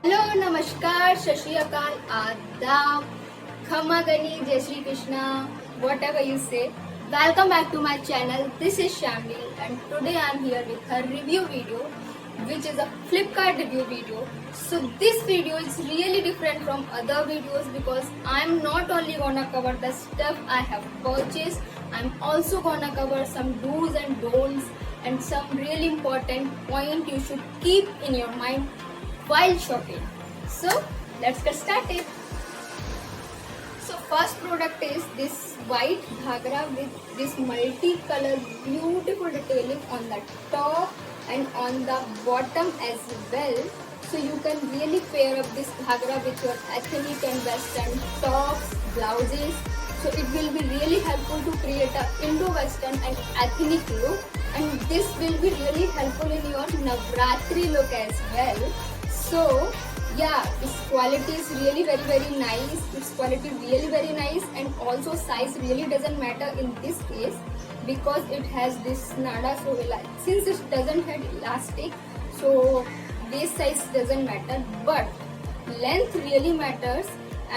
Hello नमस्कार सत श्री अकाल आदाब खमा गनी जय Shri Krishna whatever you say. Welcome back to my channel. This is Shamli and today I am here with a review video which is a Flipkart review video. So this video is really different from other videos because I am not only gonna cover the stuff I have purchased, I am also gonna cover some do's and don'ts and some really important point you should keep in your mind while shopping. So let's get started. So first product is this white ghagra with this multi-color beautiful detailing on the top and on the bottom as well. So you can really pair up this ghagra with your ethnic and western tops, blouses. So it will be really helpful to create a Indo-Western and ethnic look, and this will be really helpful in your Navratri look as well. So yeah, its quality is really very nice. Its quality really very nice, and also size really doesn't matter in this case because it has this nada. So since it doesn't have elastic, so this size doesn't matter, but length really matters.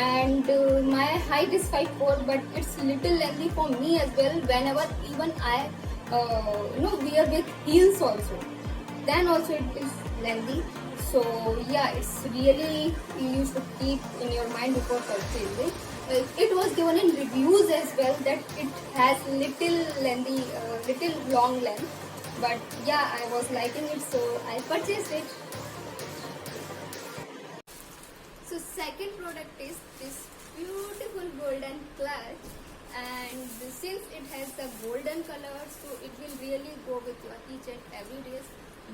And my height is 5'4", but it's little lengthy for me as well. Whenever even I wear with heels also, then also it is lengthy. So yeah, it's really you should keep in your mind before purchasing. It was given in reviews as well that it has little lengthy, little long length. But yeah, I was liking it, so I purchased it. So second product is this beautiful golden clutch, and since it has the golden color, so it will really go with your each and every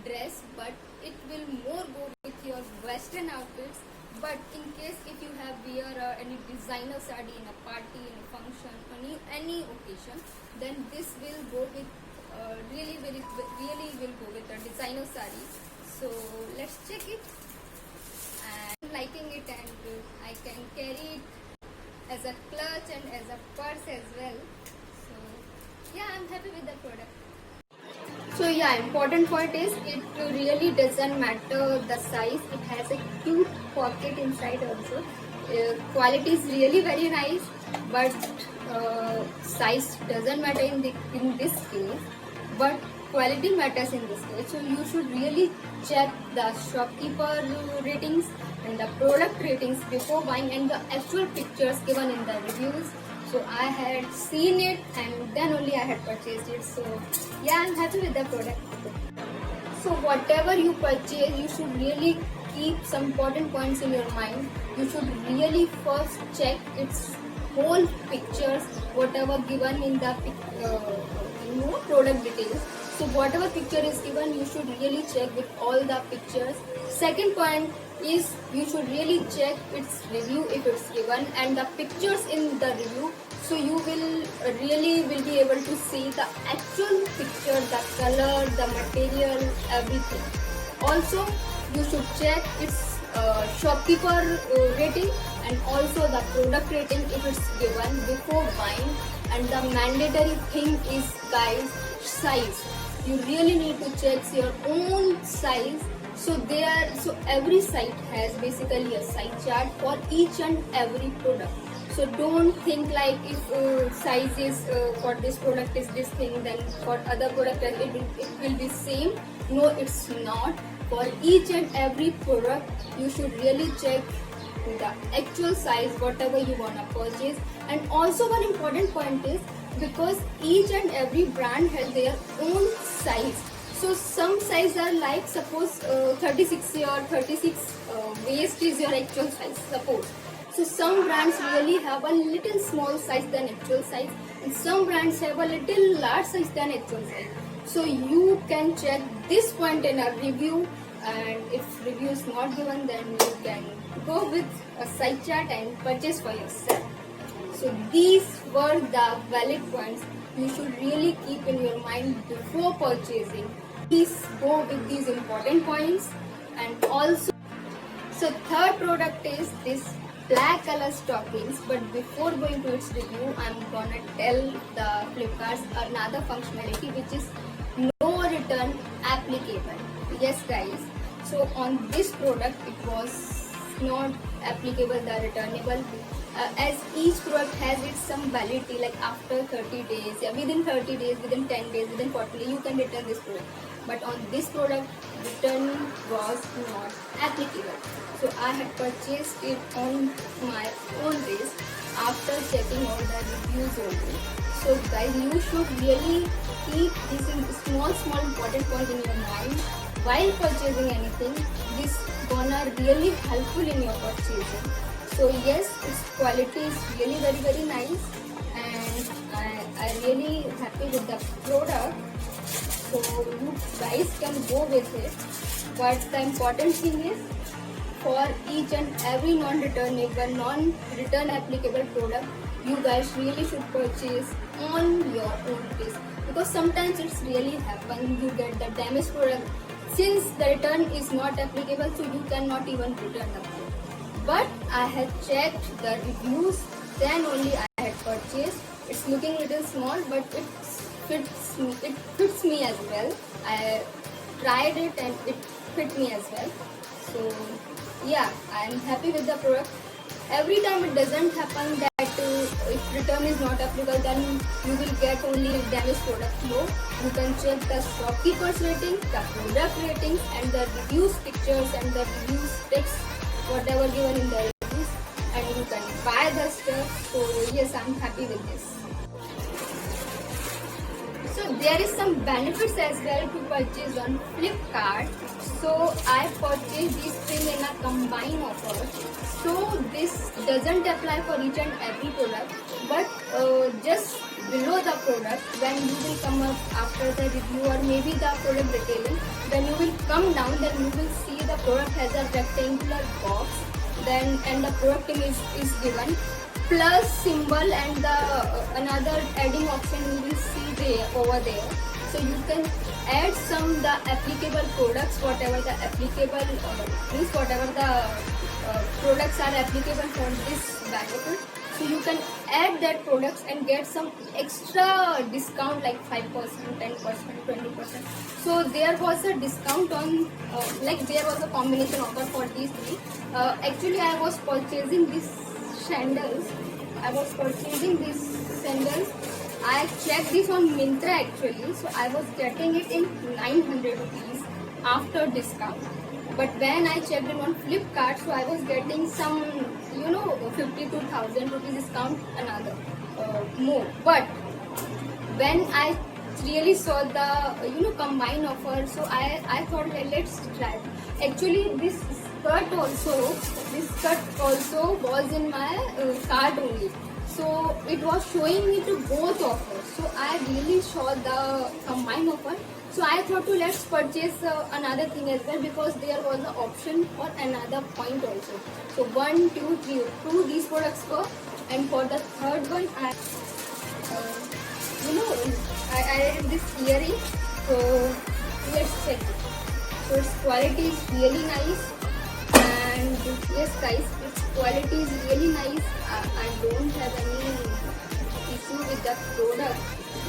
dress, but it will more go with your western outfits. But in case if you have wear any designer sari in a party, in a function, any occasion, then this will go with really will go with a designer sari. So let's check it. I'm liking it, and I can carry it as a clutch and as a purse as well. So yeah, I'm happy with the product. So yeah, important point is it really doesn't matter the size. It has a cute pocket inside also. Quality is really very nice, but size doesn't matter in this case. But quality matters in this case. So you should really check the shopkeeper ratings and the product ratings before buying, and the actual pictures given in the reviews. So I had seen it and then only I had purchased it. So yeah, I'm happy with the product. So whatever you purchase, you should really keep some important points in your mind. You should really first check its whole pictures, whatever given in the product details. So whatever picture is given, you should really check with all the pictures. Second point is you should really check its review if it's given and the pictures in the review. So you will really be able to see the actual picture, the color, the material, everything. Also, you should check its shopkeeper rating and also the product rating if it's given before buying. And the mandatory thing is, guys, size. You really need to check your own size. So every site has basically a size chart for each and every product. So don't think like if size is for this product is this thing, then for other product it will be same. No, it's not. For each and every product, you should really check the actual size, whatever you wanna purchase. And also one important point is because each and every brand has their own size. So some size are like suppose 36 or 36 waist is your actual size, suppose. So some brands really have a little small size than actual size, and some brands have a little large size than actual size. So you can check this point in a review, and if review is not given, then you can go with a size chart and purchase for yourself. So these were the valid points you should really keep in your mind before purchasing. Please go with these important points. And also, so third product is this black color stockings. But before going to its review, I'm gonna tell the Flipkart's another functionality, which is no return applicable. Yes guys, So on this product it was not applicable the returnable, as each product has its some validity, like after 30 days, yeah, within 30 days, within 10 days, within 40 days you can return this product. But on this product return was not applicable. So I had purchased it on my own risk after checking all the reviews only. So guys, you should really keep this in small important point in your mind while purchasing anything. This gonna really helpful in your purchasing. So yes, its quality is really very nice, and I really happy with the product. So you guys can go with it. But the important thing is, for each and every non-returnable, non-return applicable product, you guys really should purchase on your own risk, because sometimes it's really happen you get the damaged product. Since the return is not applicable, so you cannot even return the product. But I had checked the reviews, then only I had purchased. It's looking little small, but it fits me as well. I tried it and it fit me as well. So yeah, I am happy with the product. Every time it doesn't happen that if return is not applicable, then you will get only damaged product. No, you can check the shopkeeper's rating, the product ratings, and the reviews pictures and the reviews text, whatever given in the reviews, and you can buy the stuff. So yes, I'm happy with this. So there is some benefits as well to purchase on Flipkart. So I purchased this thing in a combined offer. So this doesn't apply for each and every product, but just below the product, when you will come up after the review or maybe the product detailing, then you will come down, then you will see the product has a rectangular box, then and the product name is given, plus symbol, and the another adding option you will see there over there. So you can add some the applicable products, whatever the applicable means, whatever the products are applicable for this benefit. So you can add that products and get some extra discount like 5%, 10%, 20%. So there was a discount on like there was a combination offer for these three. Actually I was purchasing these sandals. I checked this on Myntra actually, so I was getting it in 900 rupees after discount. But when I checked it on Flipkart, so I was getting some, 52,000 rupees discount, another more. But when I really saw the combined offer, so I thought, let's try. Actually, this skirt also was in my cart only. So it was showing me to both offers. So I really saw the combined offer. So I thought to let's purchase another thing as well, because there was an option for another point also. So 1, 2, 3, 2 these products were, and for the third one I added this earring. So let's check it. So its quality is really nice, and yes guys, its quality is really nice. I don't have any issue with the product,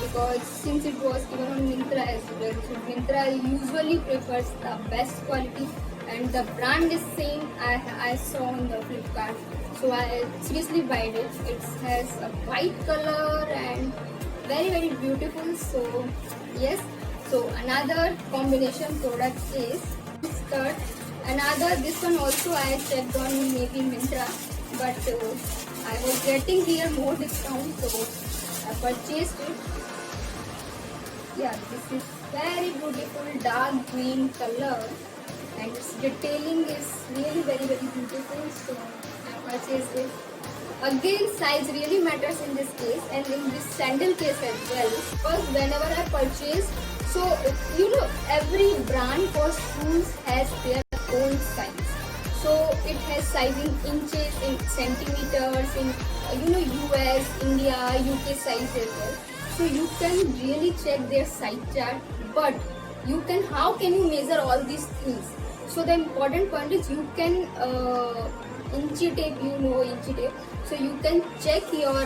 because since it was given on Myntra as well, so Myntra usually prefers the best quality, and the brand is same I saw on the Flipkart. So I seriously buy it. It has a white color and very beautiful. So yes, so another combination product is skirt. This one also I checked on maybe Myntra, but I was getting here more discount, so I purchased it. Yeah, this is very beautiful dark green color, and its detailing is really very beautiful. So I purchased it. Again, size really matters in this case, and in this sandal case as well, because whenever I purchase, so every brand for shoes has their own size. So it has size in inches, in centimeters, in US, India, UK size as well. So you can really check their size chart, but how can you measure all these things? So the important point is you can inchy tape, inchy tape. So you can check your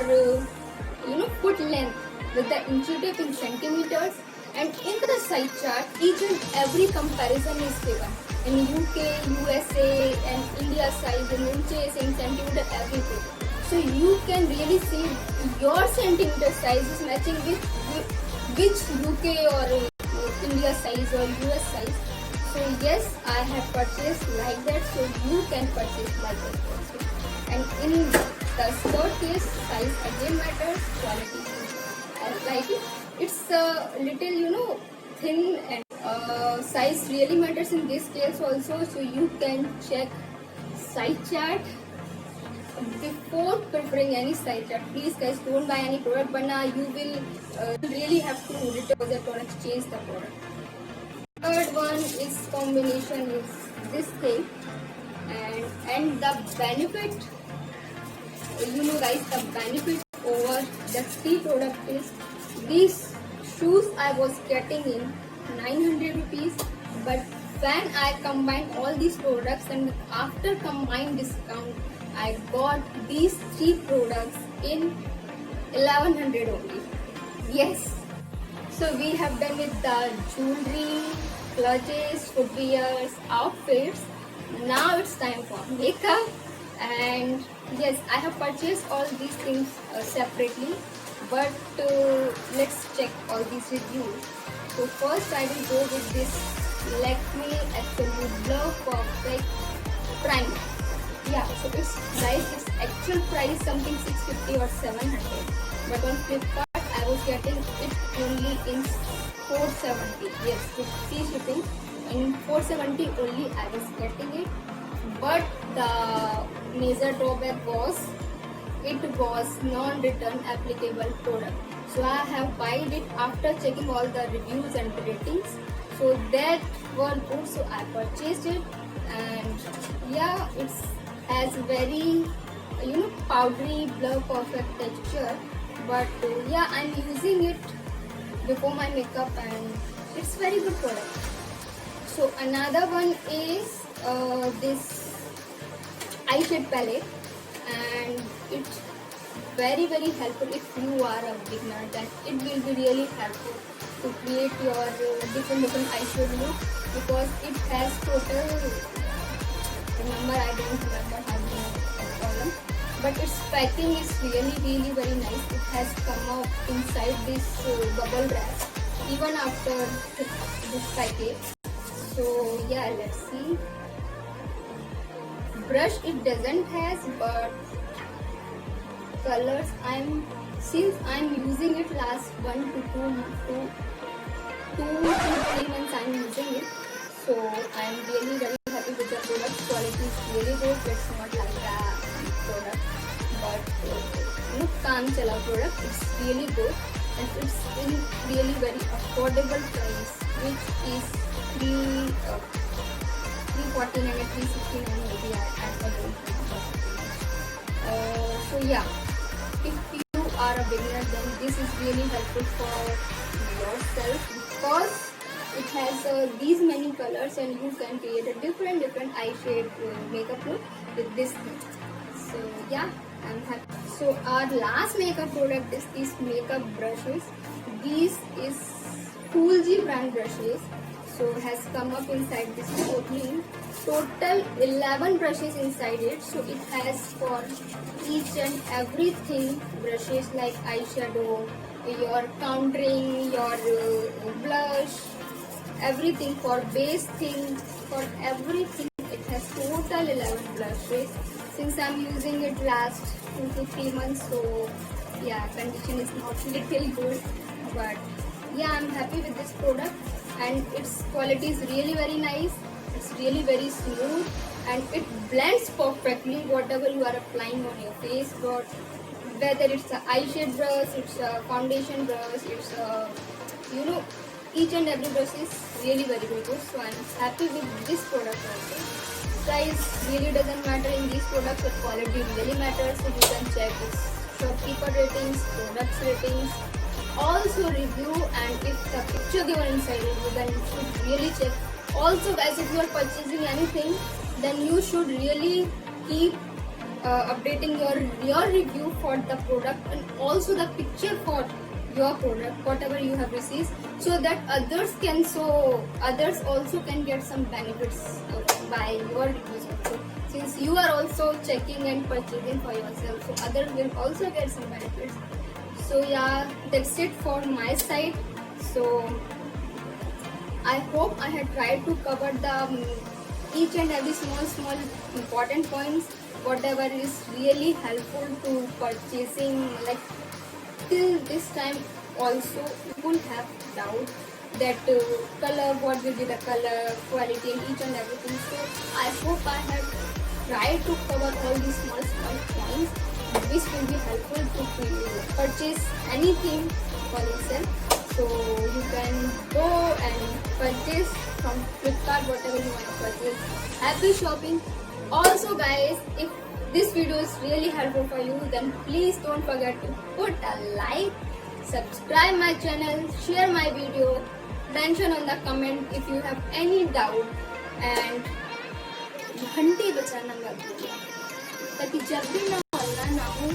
foot length with the inchy tape in centimeters, and in the size chart each and every comparison is given. in UK, USA and India size, in inches, in centimeter, everything. So you can really see your centimeter size is matching with which UK or India size or US size. So yes, I have purchased like that, so you can purchase like that also. And in the skirt case, size again matters, quality. I like it. It's a little, thin, and size really matters in this case also. So you can check size chart before preferring any size chart. Please guys, don't buy any product, but now you will really have to return the product, change the product. Third one is combination is this thing, and the benefit, guys, the benefit over the three product is these shoes I was getting in 900 rupees, but when I combined all these products and after combined discount, I got these three products in 1100 only. Yes. So we have done with the jewelry, clutches, footwears, outfits. Now it's time for makeup. And yes, I have purchased all these things separately, but let's check all these reviews. So first I will go with this Lakme Absolute Blur Perfect Primer. Yeah, so it's guys, its actual price something 650 or 700, but on Flipkart I was getting it only in 470. Yes, with free shipping in 470 only I was getting it. But the major drawback was it was non-return applicable product. So I have bought it after checking all the reviews and ratings. So that were good, so I purchased it. And yeah, it's has very powdery blur perfect texture, but yeah, I'm using it before my makeup and it's very good product. So another one is this eyeshade palette, and it's very helpful if you are a beginner. Then it will be really helpful to create your different eyeshadow look, because it has total, I don't remember how to column, but its packing is really very nice. It has come up inside this bubble wrap even after this package. So yeah, let's see. Brush it doesn't has, but colors, since I'm using it last 1 to 2 to 3 months I'm using it, so I'm really very happy with the product. Quality is really good. It's not like that product, but Kaam Chala product. It's really good, and it's in really very affordable price, which is 349 and 369 maybe at the so yeah, if you are a beginner, then this is really helpful for yourself, because it has these many colors and you can create a different eye shade makeup look with this thing. So yeah, I'm happy. So our last makeup product is these makeup brushes. These is Coolji brand brushes. So has come up inside this total 11 brushes inside it. So it has for each and everything brushes like eyeshadow, your contouring, your blush, everything for base thing, for everything. It has total 11 brushes. Since I'm using it last 2 to 3 months, so yeah, condition is not little good, but yeah, I'm happy with this product, and its quality is really very nice. It's really very smooth, and it blends perfectly whatever you are applying on your face, but whether it's an eyeshade brush, it's a foundation brush, it's a each and every brush is really very good. So I'm happy with this product also. Size really doesn't matter in these products, but quality really matters. So you can check its shopkeeper ratings, products ratings, also review, and if the picture given inside it, then you should really check. Also guys, if you are purchasing anything, then you should really keep updating your review for the product and also the picture for your product, whatever you have received, so that others also can get some benefits by your reviews also. Since you are also checking and purchasing for yourself, so others will also get some benefits. So yeah, that's it for my side. So I hope I had tried to cover the each and every small important points, whatever is really helpful to purchasing. Like till this time also people have doubt that color, what will be the color, quality and each and everything. So I hope I have tried to cover all these small points which will be helpful to purchase anything for yourself. So you can go and purchase from Flipkart whatever you want to purchase. Happy shopping. Also guys, if this video is really helpful for you, then please don't forget to put a like, subscribe my channel, share my video, mention on the comment if you have any doubt, and घंटी बजाना मत भूलिए ताकि जब भी मैं online आऊँ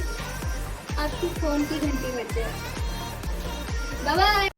आपकी फोन की घंटी बज जाए. Bye bye.